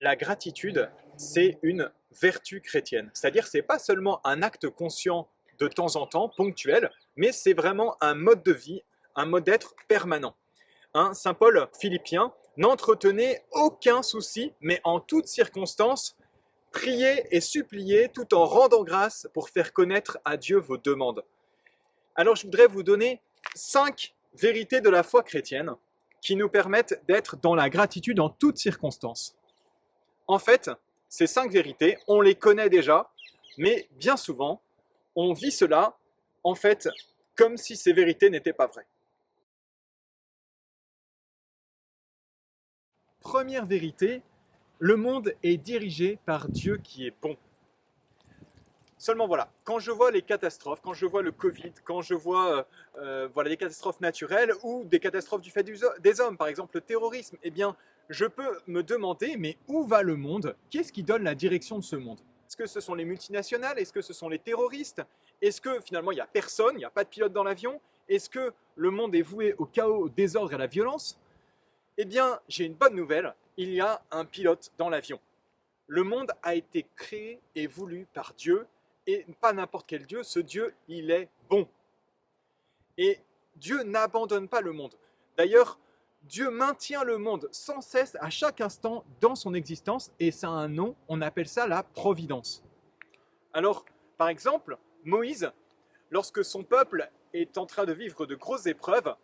La gratitude, c'est une vertu chrétienne. C'est-à-dire, c'est pas seulement un acte conscient de temps en temps, ponctuel, mais c'est vraiment un mode de vie, un mode d'être permanent. Hein, Saint Paul Philippiens n'entretenez aucun souci, mais en toutes circonstances, priez et suppliez tout en rendant grâce pour faire connaître à Dieu vos demandes. Alors, je voudrais vous donner 5 vérités de la foi chrétienne qui nous permettent d'être dans la gratitude en toutes circonstances. En fait, ces 5 vérités, on les connaît déjà, mais bien souvent, on vit cela, en fait, comme si ces vérités n'étaient pas vraies. Première vérité, le monde est dirigé par Dieu qui est bon. Seulement voilà, quand je vois les catastrophes, quand je vois le Covid, quand je vois voilà, des catastrophes naturelles ou des catastrophes du fait des hommes, par exemple le terrorisme, eh bien, je peux me demander, mais où va le monde? Qu'est-ce qui donne la direction de ce monde? Est-ce que ce sont les multinationales? Est-ce que ce sont les terroristes? Est-ce que finalement il n'y a personne, il n'y a pas de pilote dans l'avion? Est-ce que le monde est voué au chaos, au désordre et à la violence? Eh bien, j'ai une bonne nouvelle, il y a un pilote dans l'avion. Le monde a été créé et voulu par Dieu, et pas n'importe quel Dieu, ce Dieu, il est bon. Et Dieu n'abandonne pas le monde. D'ailleurs, Dieu maintient le monde sans cesse, à chaque instant, dans son existence, et ça a un nom, on appelle ça la providence. Alors, par exemple, Moïse, lorsque son peuple est en train de vivre de grosses épreuves,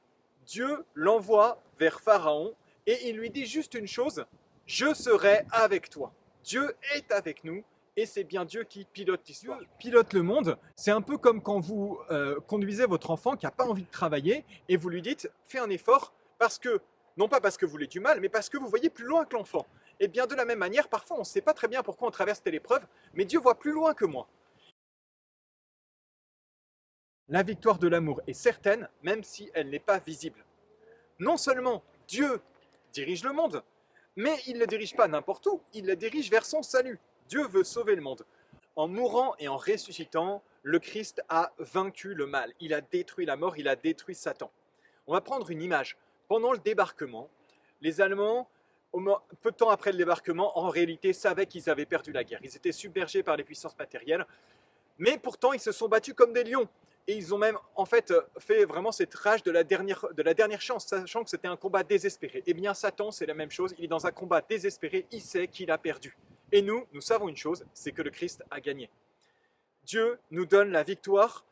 Dieu l'envoie vers Pharaon et il lui dit juste une chose, je serai avec toi. Dieu est avec nous et c'est bien Dieu qui pilote l'histoire. Dieu pilote le monde, c'est un peu comme quand vous conduisez votre enfant qui n'a pas envie de travailler et vous lui dites fais un effort parce que, non pas parce que vous voulez du mal, mais parce que vous voyez plus loin que l'enfant. Et bien de la même manière, parfois on ne sait pas très bien pourquoi on traverse telle épreuve, mais Dieu voit plus loin que moi. La victoire de l'amour est certaine, même si elle n'est pas visible. Non seulement Dieu dirige le monde, mais il ne le dirige pas n'importe où, il le dirige vers son salut. Dieu veut sauver le monde. En mourant et en ressuscitant, le Christ a vaincu le mal. Il a détruit la mort, il a détruit Satan. On va prendre une image. Pendant le débarquement, les Allemands, peu de temps après le débarquement, en réalité savaient qu'ils avaient perdu la guerre. Ils étaient submergés par les puissances matérielles, mais pourtant ils se sont battus comme des lions. Et ils ont même en fait fait vraiment cette rage de la dernière chance, sachant que c'était un combat désespéré. Eh bien Satan, c'est la même chose, il est dans un combat désespéré, il sait qu'il a perdu. Et nous savons une chose, c'est que le Christ a gagné. Dieu nous donne la victoire,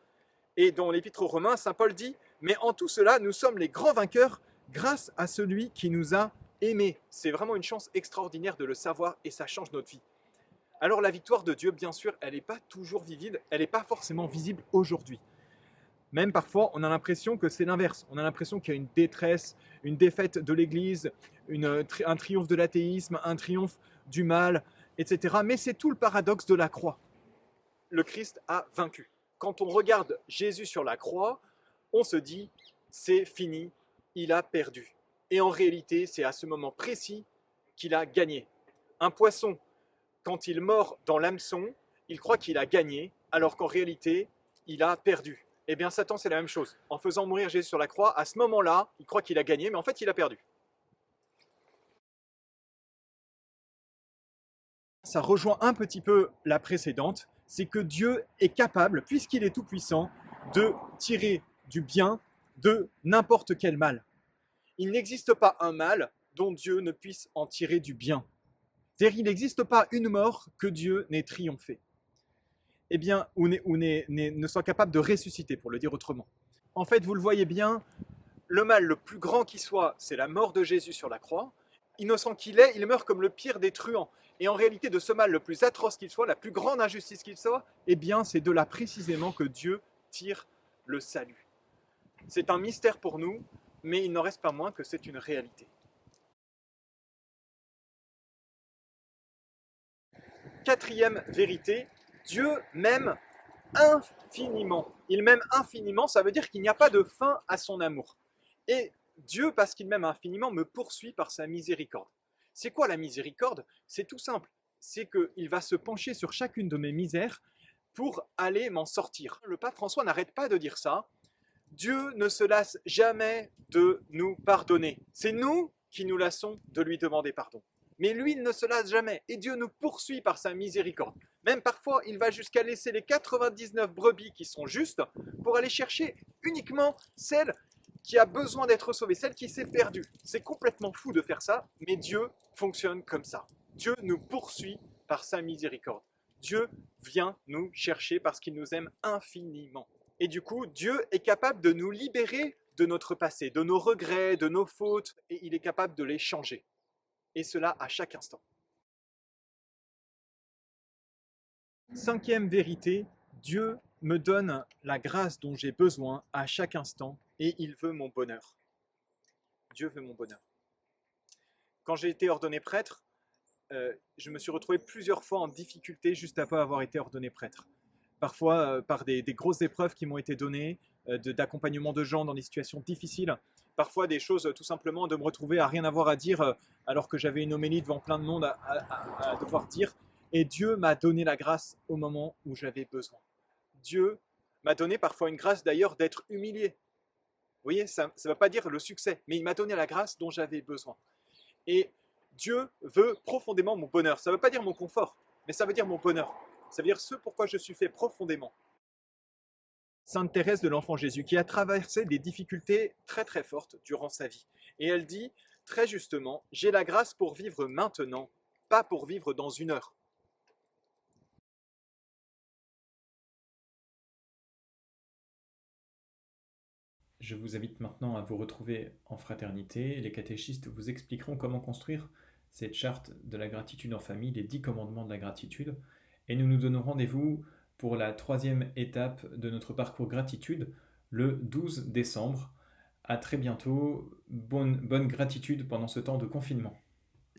et dans l'Épître aux Romains, Saint Paul dit « Mais en tout cela, nous sommes les grands vainqueurs grâce à celui qui nous a aimés. » C'est vraiment une chance extraordinaire de le savoir, et ça change notre vie. Alors la victoire de Dieu, bien sûr, elle n'est pas toujours vivide, elle n'est pas forcément visible aujourd'hui. Même parfois, on a l'impression que c'est l'inverse. On a l'impression qu'il y a une détresse, une défaite de l'Église, un triomphe de l'athéisme, un triomphe du mal, etc. Mais c'est tout le paradoxe de la croix. Le Christ a vaincu. Quand on regarde Jésus sur la croix, on se dit, c'est fini, il a perdu. Et en réalité, c'est à ce moment précis qu'il a gagné. Un poisson, quand il mord dans l'hameçon, il croit qu'il a gagné, alors qu'en réalité, il a perdu. Eh bien, Satan, c'est la même chose. En faisant mourir Jésus sur la croix, à ce moment-là, il croit qu'il a gagné, mais en fait, il a perdu. Ça rejoint un petit peu la précédente, c'est que Dieu est capable, puisqu'il est tout-puissant, de tirer du bien de n'importe quel mal. Il n'existe pas un mal dont Dieu ne puisse en tirer du bien. C'est-à-dire qu'il n'existe pas une mort que Dieu n'ait triomphé. Eh bien, ou ne soit capable de ressusciter, pour le dire autrement. En fait, vous le voyez bien, le mal le plus grand qui soit, c'est la mort de Jésus sur la croix. Innocent qu'il est, il meurt comme le pire des truands. Et en réalité, de ce mal le plus atroce qu'il soit, la plus grande injustice qu'il soit, eh bien, c'est de là précisément que Dieu tire le salut. C'est un mystère pour nous, mais il n'en reste pas moins que c'est une réalité. Quatrième vérité, Dieu m'aime infiniment. Il m'aime infiniment, ça veut dire qu'il n'y a pas de fin à son amour. Et Dieu, parce qu'il m'aime infiniment, me poursuit par sa miséricorde. C'est quoi la miséricorde? C'est tout simple. C'est qu'il va se pencher sur chacune de mes misères pour aller m'en sortir. Le pape François n'arrête pas de dire ça. Dieu ne se lasse jamais de nous pardonner. C'est nous qui nous lassons de lui demander pardon. Mais lui, il ne se lasse jamais. Et Dieu nous poursuit par sa miséricorde. Même parfois, il va jusqu'à laisser les 99 brebis qui sont justes pour aller chercher uniquement celle qui a besoin d'être sauvée, celle qui s'est perdue. C'est complètement fou de faire ça, mais Dieu fonctionne comme ça. Dieu nous poursuit par sa miséricorde. Dieu vient nous chercher parce qu'il nous aime infiniment. Et du coup, Dieu est capable de nous libérer de notre passé, de nos regrets, de nos fautes, et il est capable de les changer. Et cela à chaque instant. Cinquième vérité, Dieu me donne la grâce dont j'ai besoin à chaque instant et il veut mon bonheur. Dieu veut mon bonheur. Quand j'ai été ordonné prêtre, je me suis retrouvé plusieurs fois en difficulté juste après avoir été ordonné prêtre. Parfois par des grosses épreuves qui m'ont été données, d'accompagnement de gens dans des situations difficiles, parfois des choses tout simplement de me retrouver à rien avoir à dire alors que j'avais une homélie devant plein de monde à devoir dire. Et Dieu m'a donné la grâce au moment où j'avais besoin. Dieu m'a donné parfois une grâce d'ailleurs d'être humilié. Vous voyez, ça ne veut pas dire le succès, mais il m'a donné la grâce dont j'avais besoin. Et Dieu veut profondément mon bonheur. Ça ne veut pas dire mon confort, mais ça veut dire mon bonheur. Ça veut dire ce pourquoi je suis fait profondément. Sainte Thérèse de l'Enfant Jésus, qui a traversé des difficultés très très fortes durant sa vie. Et elle dit très justement, j'ai la grâce pour vivre maintenant, pas pour vivre dans une heure. Je vous invite maintenant à vous retrouver en fraternité. Les catéchistes vous expliqueront comment construire cette charte de la gratitude en famille, les 10 commandements de la gratitude. Et nous nous donnons rendez-vous pour la 3e étape de notre parcours gratitude, le 12 décembre. À très bientôt. Bonne gratitude pendant ce temps de confinement.